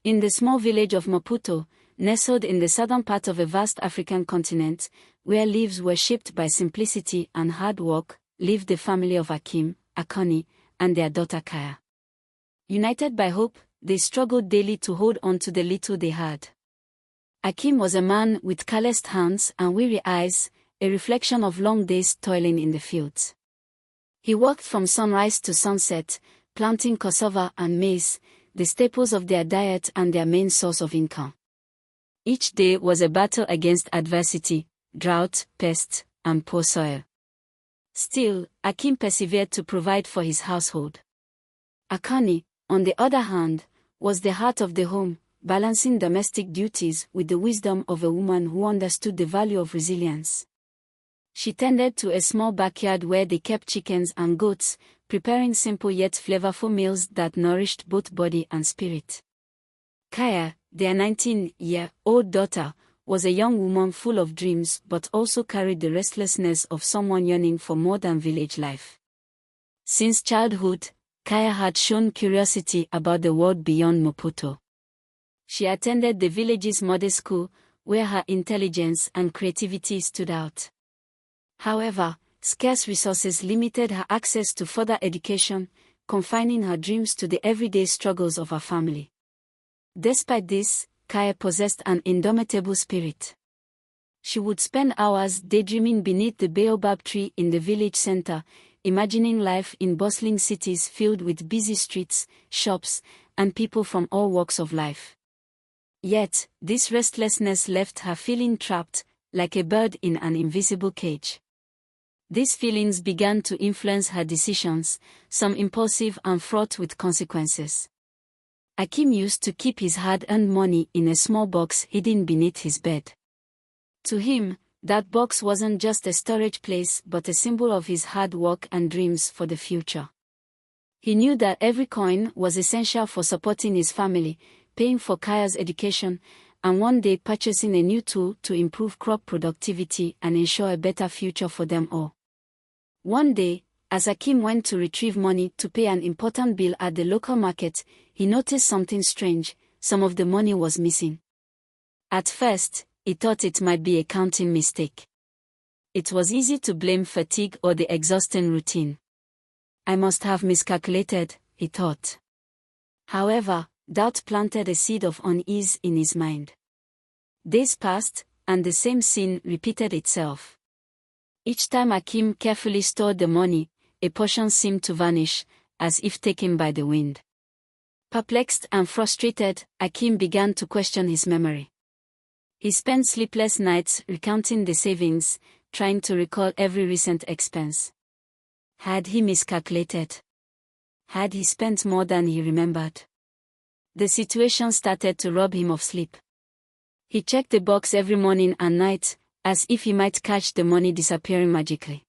In the small village of Maputo, nestled in the southern part of a vast African continent, where lives were shaped by simplicity and hard work, lived the family of Akim, Akoni, and their daughter Kaya. United by hope, they struggled daily to hold on to the little they had. Akim was a man with calloused hands and weary eyes, a reflection of long days toiling in the fields. He worked from sunrise to sunset, planting cassava and maize, the staples of their diet and their main source of income. Each day was a battle against adversity, drought, pests, and poor soil. Still, Akim persevered to provide for his household. Akoni, on the other hand, was the heart of the home, balancing domestic duties with the wisdom of a woman who understood the value of resilience. She tended to a small backyard where they kept chickens and goats, preparing simple yet flavorful meals that nourished both body and spirit. Kaya, their 19-year-old daughter, was a young woman full of dreams but also carried the restlessness of someone yearning for more than village life. Since childhood, Kaya had shown curiosity about the world beyond Maputo. She attended the village's modest school, where her intelligence and creativity stood out. However, scarce resources limited her access to further education, confining her dreams to the everyday struggles of her family. Despite this, Kaya possessed an indomitable spirit. She would spend hours daydreaming beneath the baobab tree in the village center, imagining life in bustling cities filled with busy streets, shops, and people from all walks of life. Yet, this restlessness left her feeling trapped, like a bird in an invisible cage. These feelings began to influence her decisions, some impulsive and fraught with consequences. Akim used to keep his hard-earned money in a small box hidden beneath his bed. To him, that box wasn't just a storage place but a symbol of his hard work and dreams for the future. He knew that every coin was essential for supporting his family, paying for Kaya's education, and one day purchasing a new tool to improve crop productivity and ensure a better future for them all. One day, as Akim went to retrieve money to pay an important bill at the local market, he noticed something strange. Some of the money was missing. At first, he thought it might be a counting mistake. It was easy to blame fatigue or the exhausting routine. I must have miscalculated, he thought. However, doubt planted a seed of unease in his mind. Days passed, and the same scene repeated itself. Each time Akim carefully stored the money, a portion seemed to vanish, as if taken by the wind. Perplexed and frustrated, Akim began to question his memory. He spent sleepless nights recounting the savings, trying to recall every recent expense. Had he miscalculated? Had he spent more than he remembered? The situation started to rob him of sleep. He checked the box every morning and night, as if he might catch the money disappearing magically.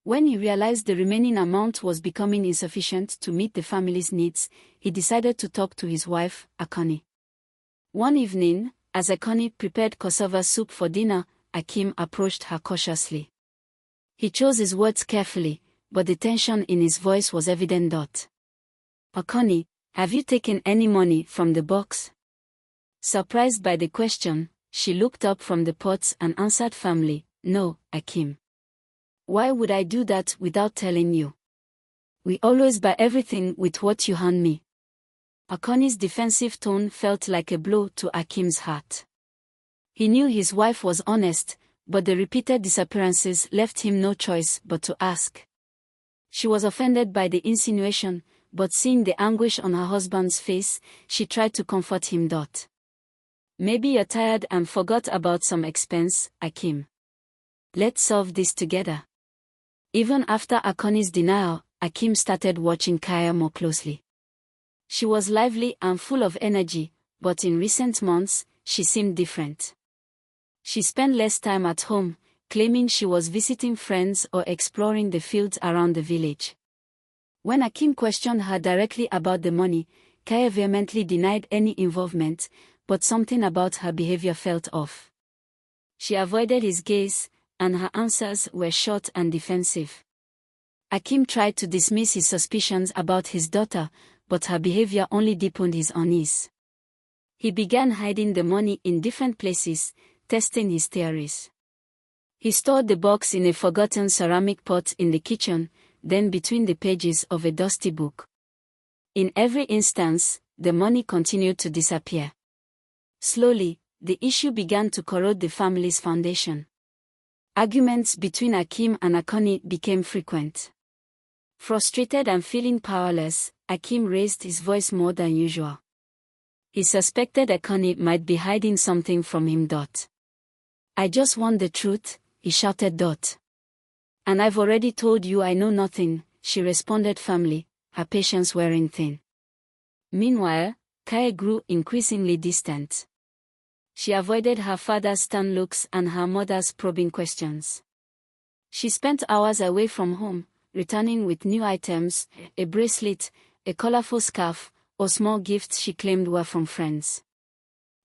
When he realized the remaining amount was becoming insufficient to meet the family's needs, he decided to talk to his wife, Akoni. One evening, as Akoni prepared cassava soup for dinner, Akim approached her cautiously. He chose his words carefully, but the tension in his voice was evident. Akoni, have you taken any money from the box? Surprised by the question, she looked up from the pots and answered firmly, No, Akim. Why would I do that without telling you? We always buy everything with what you hand me. Akoni's defensive tone felt like a blow to Akim's heart. He knew his wife was honest, but the repeated disappearances left him no choice but to ask. She was offended by the insinuation, but seeing the anguish on her husband's face, she tried to comfort him. Maybe you're tired and forgot about some expense, Akim. Let's solve this together. Even after Akoni's denial, Akim started watching Kaya more closely. She was lively and full of energy, but in recent months, she seemed different. She spent less time at home, claiming she was visiting friends or exploring the fields around the village. When Akim questioned her directly about the money, Kaya vehemently denied any involvement, but something about her behavior felt off. She avoided his gaze, and her answers were short and defensive. Akim tried to dismiss his suspicions about his daughter, but her behavior only deepened his unease. He began hiding the money in different places, testing his theories. He stored the box in a forgotten ceramic pot in the kitchen, then between the pages of a dusty book. In every instance, the money continued to disappear. Slowly, the issue began to corrode the family's foundation. Arguments between Akim and Akani became frequent. Frustrated and feeling powerless, Akim raised his voice more than usual. He suspected Akani might be hiding something from him. "I just want the truth," he shouted. "And I've already told you I know nothing," she responded firmly, her patience wearing thin. Meanwhile, Kaya grew increasingly distant. She avoided her father's stern looks and her mother's probing questions. She spent hours away from home, returning with new items, a bracelet, a colorful scarf, or small gifts she claimed were from friends.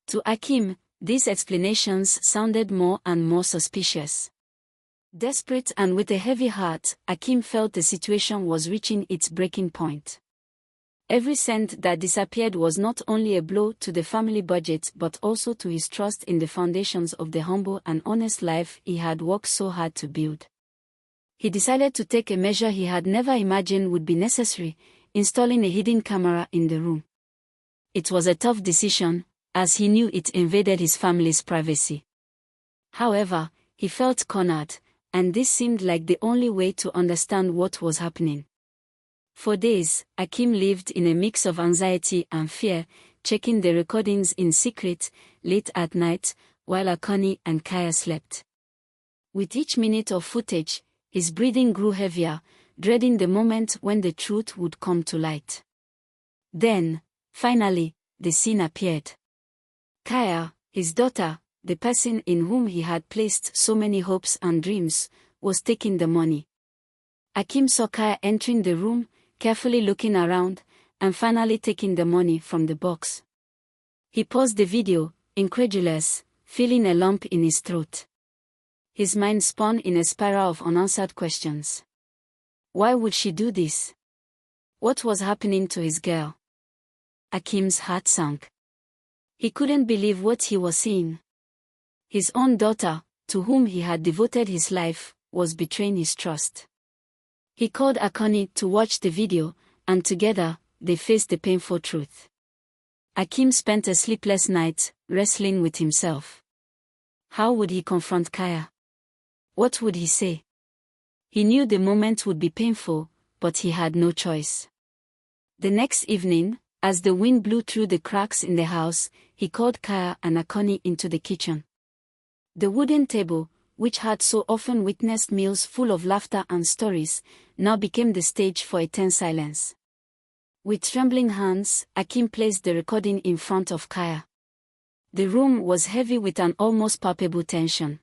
To Akim, these explanations sounded more and more suspicious. Desperate and with a heavy heart, Akim felt the situation was reaching its breaking point. Every cent that disappeared was not only a blow to the family budget but also to his trust in the foundations of the humble and honest life he had worked so hard to build. He decided to take a measure he had never imagined would be necessary, installing a hidden camera in the room. It was a tough decision, as he knew it invaded his family's privacy. However, he felt cornered, and this seemed like the only way to understand what was happening. For days, Akim lived in a mix of anxiety and fear, checking the recordings in secret, late at night, while Akani and Kaya slept. With each minute of footage, his breathing grew heavier, dreading the moment when the truth would come to light. Then, finally, the scene appeared. Kaya, his daughter, the person in whom he had placed so many hopes and dreams, was taking the money. Akim saw Kaya entering the room, carefully looking around, and finally taking the money from the box. He paused the video, incredulous, feeling a lump in his throat. His mind spun in a spiral of unanswered questions. Why would she do this? What was happening to his girl? Akim's heart sank. He couldn't believe what he was seeing. His own daughter, to whom he had devoted his life, was betraying his trust. He called Akani to watch the video, and together, they faced the painful truth. Akim spent a sleepless night, wrestling with himself. How would he confront Kaya? What would he say? He knew the moment would be painful, but he had no choice. The next evening, as the wind blew through the cracks in the house, he called Kaya and Akani into the kitchen. The wooden table, which had so often witnessed meals full of laughter and stories, now became the stage for a tense silence. With trembling hands, Akim placed the recording in front of Kaya. The room was heavy with an almost palpable tension.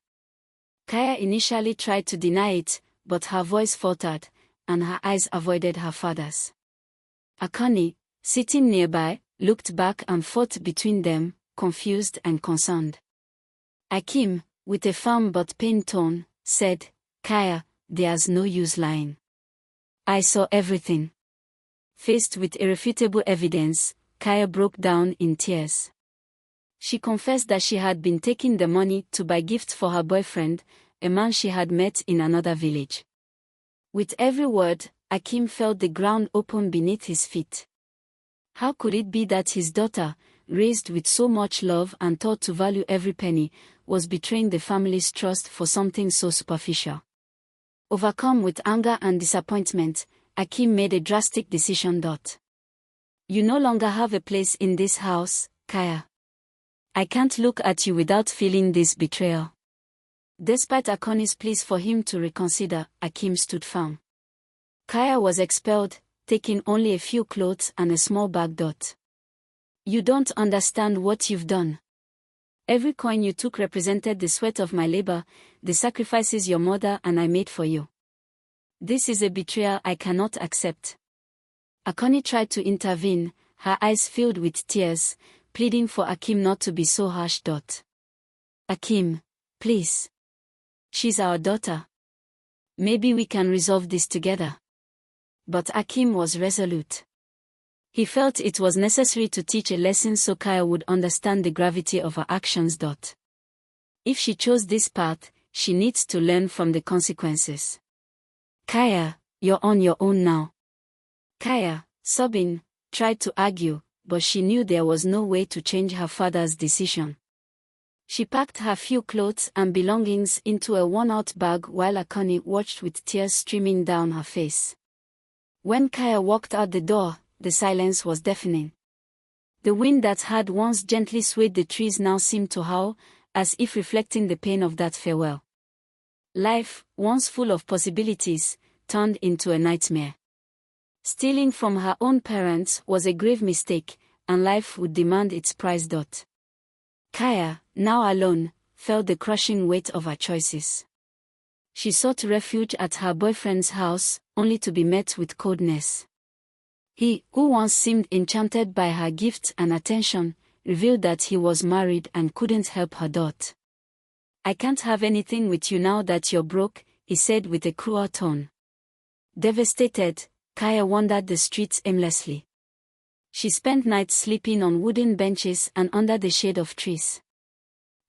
Kaya initially tried to deny it, but her voice faltered, and her eyes avoided her father's. Akani, sitting nearby, looked back and forth between them, confused and concerned. Akim, with a firm but pained tone, said, "Kaya, there's no use lying. I saw everything." Faced with irrefutable evidence, Kaya broke down in tears. She confessed that she had been taking the money to buy gifts for her boyfriend, a man she had met in another village. With every word, Akim felt the ground open beneath his feet. How could it be that his daughter, raised with so much love and taught to value every penny, was betraying the family's trust for something so superficial? Overcome with anger and disappointment, Akim made a drastic decision. "You no longer have a place in this house, Kaya. I can't look at you without feeling this betrayal." Despite Akani's pleas for him to reconsider, Akim stood firm. Kaya was expelled, taking only a few clothes and a small bag. "You don't understand what you've done. Every coin you took represented the sweat of my labor, the sacrifices your mother and I made for you. This is a betrayal I cannot accept." Akani tried to intervene, her eyes filled with tears, pleading for Akim not to be so harsh. "Akim, please. She's our daughter. Maybe we can resolve this together." But Akim was resolute. He felt it was necessary to teach a lesson so Kaya would understand the gravity of her actions. If she chose this path, she needs to learn from the consequences. Kaya, you're on your own now. Kaya, sobbing, tried to argue, but she knew there was no way to change her father's decision. She packed her few clothes and belongings into a worn-out bag while Akani watched with tears streaming down her face. When Kaya walked out the door, the silence was deafening. The wind that had once gently swayed the trees now seemed to howl, as if reflecting the pain of that farewell. Life, once full of possibilities, turned into a nightmare. Stealing from her own parents was a grave mistake, and life would demand its price. Kaya, now alone, felt the crushing weight of her choices. She sought refuge at her boyfriend's house, only to be met with coldness. He, who once seemed enchanted by her gifts and attention, revealed that he was married and couldn't help her. "I can't have anything with you now that you're broke," he said with a cruel tone. Devastated, Kaya wandered the streets aimlessly. She spent nights sleeping on wooden benches and under the shade of trees.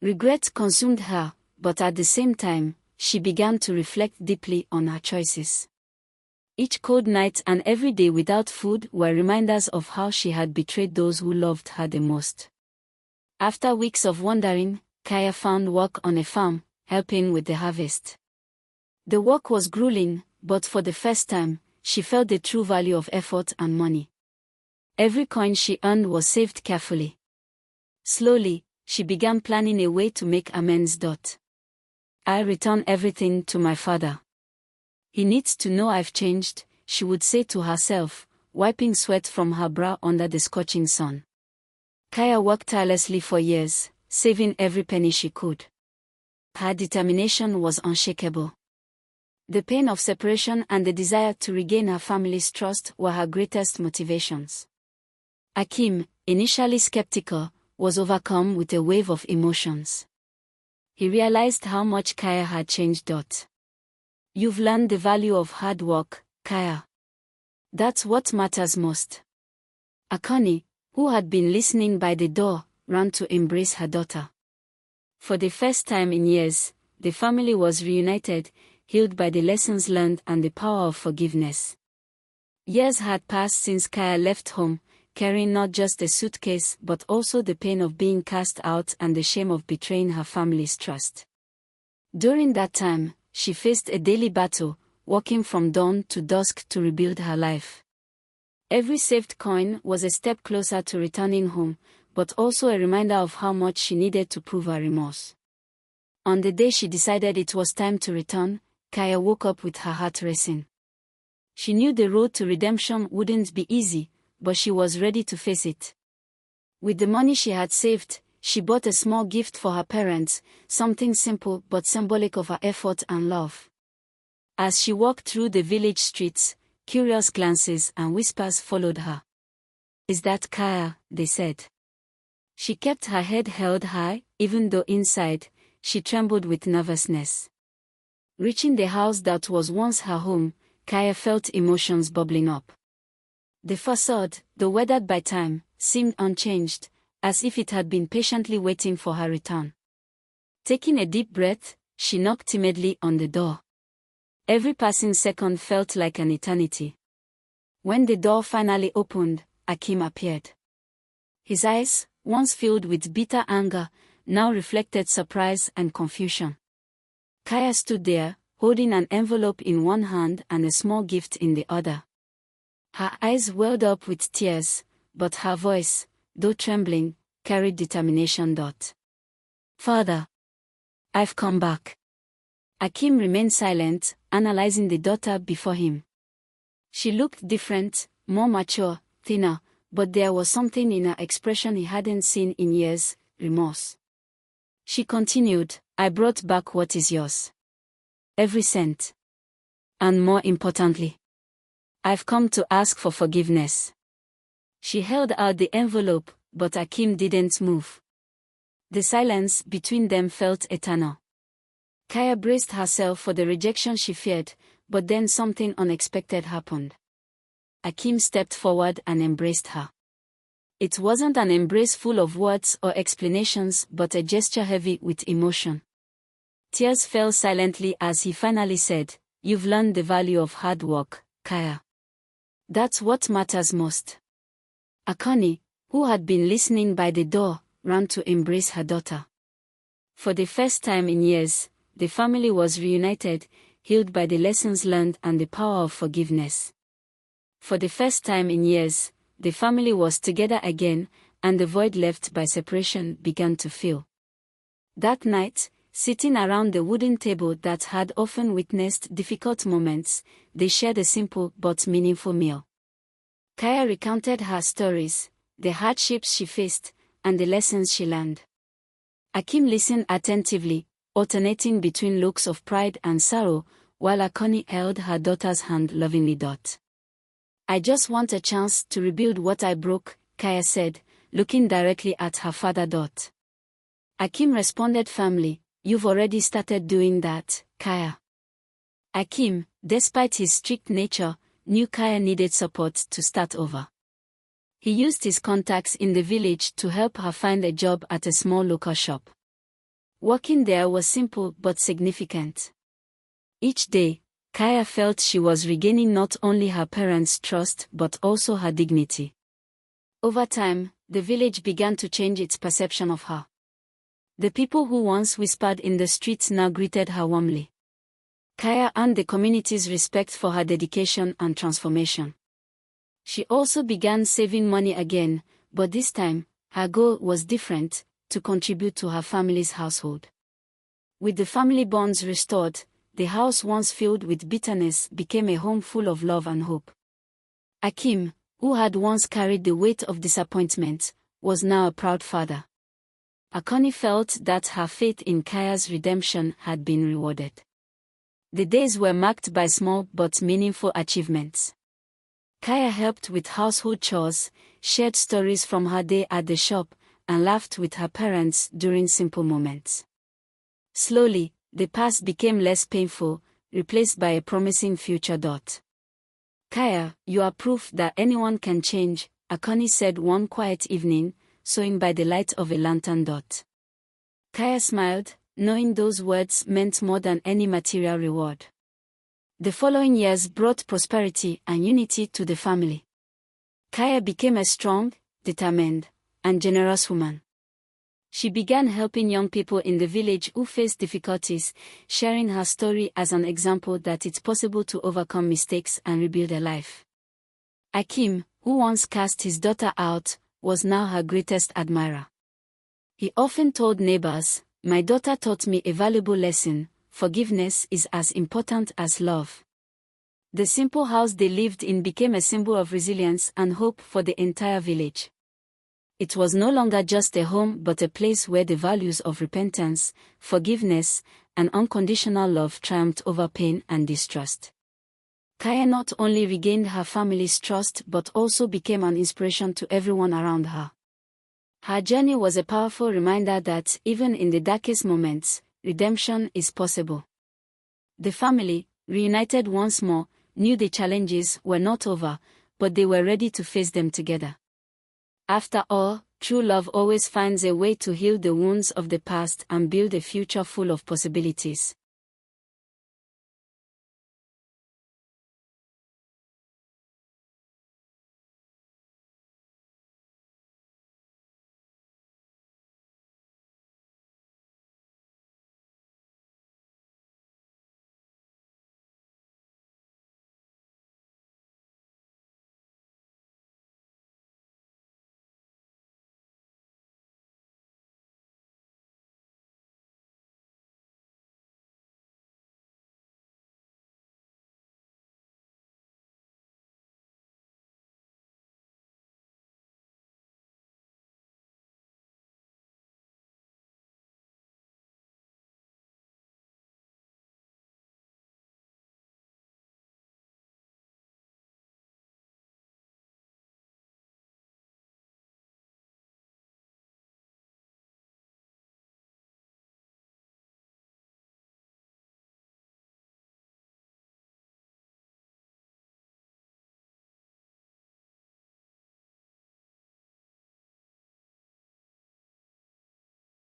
Regret consumed her, but at the same time, she began to reflect deeply on her choices. Each cold night and every day without food were reminders of how she had betrayed those who loved her the most. After weeks of wandering, Kaya found work on a farm, helping with the harvest. The work was grueling, but for the first time, she felt the true value of effort and money. Every coin she earned was saved carefully. Slowly, she began planning a way to make amends. "I'll return everything to my father. He needs to know I've changed," she would say to herself, wiping sweat from her brow under the scorching sun. Kaya worked tirelessly for years, saving every penny she could. Her determination was unshakable. The pain of separation and the desire to regain her family's trust were her greatest motivations. Akim, initially skeptical, was overcome with a wave of emotions. He realized how much Kaya had changed. "You've learned the value of hard work, Kaya. That's what matters most." Akani, who had been listening by the door, ran to embrace her daughter. For the first time in years, the family was reunited, healed by the lessons learned and the power of forgiveness. Years had passed since Kaya left home, carrying not just a suitcase but also the pain of being cast out and the shame of betraying her family's trust. During that time, she faced a daily battle, walking from dawn to dusk to rebuild her life. Every saved coin was a step closer to returning home, but also a reminder of how much she needed to prove her remorse. On the day she decided it was time to return, Kaya woke up with her heart racing. She knew the road to redemption wouldn't be easy, but she was ready to face it. With the money she had saved, she bought a small gift for her parents, something simple but symbolic of her effort and love. As she walked through the village streets, curious glances and whispers followed her. "Is that Kaya?" they said. She kept her head held high, even though inside, she trembled with nervousness. Reaching the house that was once her home, Kaya felt emotions bubbling up. The facade, though weathered by time, seemed unchanged, as if it had been patiently waiting for her return. Taking a deep breath, she knocked timidly on the door. Every passing second felt like an eternity. When the door finally opened, Akim appeared. His eyes, once filled with bitter anger, now reflected surprise and confusion. Kaya stood there, holding an envelope in one hand and a small gift in the other. Her eyes welled up with tears, but her voice, though trembling, carried determination. "Father, I've come back." Akim remained silent, analyzing the daughter before him. She looked different, more mature, thinner, but there was something in her expression he hadn't seen in years: remorse. She continued, "I brought back what is yours. Every cent. And more importantly, I've come to ask for forgiveness." She held out the envelope, but Akim didn't move. The silence between them felt eternal. Kaya braced herself for the rejection she feared, but then something unexpected happened. Akim stepped forward and embraced her. It wasn't an embrace full of words or explanations but a gesture heavy with emotion. Tears fell silently as he finally said, "You've learned the value of hard work, Kaya. That's what matters most." Akani, who had been listening by the door, ran to embrace her daughter. For the first time in years, the family was reunited, healed by the lessons learned and the power of forgiveness. For the first time in years, the family was together again, and the void left by separation began to fill. That night, sitting around the wooden table that had often witnessed difficult moments, they shared a simple but meaningful meal. Kaya recounted her stories, the hardships she faced, and the lessons she learned. Akim listened attentively, alternating between looks of pride and sorrow, while Akani held her daughter's hand lovingly. "I just want a chance to rebuild what I broke," Kaya said, looking directly at her father. Akim responded firmly, "You've already started doing that, Kaya." Akim, despite his strict nature, knew Kaya needed support to start over. He used his contacts in the village to help her find a job at a small local shop. Working there was simple but significant. Each day, Kaya felt she was regaining not only her parents' trust but also her dignity. Over time, the village began to change its perception of her. The people who once whispered in the streets now greeted her warmly. Kaya earned the community's respect for her dedication and transformation. She also began saving money again, but this time, her goal was different: to contribute to her family's household. With the family bonds restored, the house once filled with bitterness became a home full of love and hope. Akim, who had once carried the weight of disappointment, was now a proud father. Akani felt that her faith in Kaya's redemption had been rewarded. The days were marked by small but meaningful achievements. Kaya helped with household chores, shared stories from her day at the shop, and laughed with her parents during simple moments. Slowly, the past became less painful, replaced by a promising future. "Kaya, you are proof that anyone can change," Akani said one quiet evening, sewing by the light of a lantern. Kaya smiled, knowing those words meant more than any material reward. The following years brought prosperity and unity to the family. Kaya became a strong, determined, and generous woman. She began helping young people in the village who faced difficulties, sharing her story as an example that it's possible to overcome mistakes and rebuild a life. Akim, who once cast his daughter out, was now her greatest admirer. He often told neighbors, "My daughter taught me a valuable lesson: forgiveness is as important as love." The simple house they lived in became a symbol of resilience and hope for the entire village. It was no longer just a home but a place where the values of repentance, forgiveness, and unconditional love triumphed over pain and distrust. Kaya not only regained her family's trust but also became an inspiration to everyone around her. Her journey was a powerful reminder that, even in the darkest moments, redemption is possible. The family, reunited once more, knew the challenges were not over, but they were ready to face them together. After all, true love always finds a way to heal the wounds of the past and build a future full of possibilities.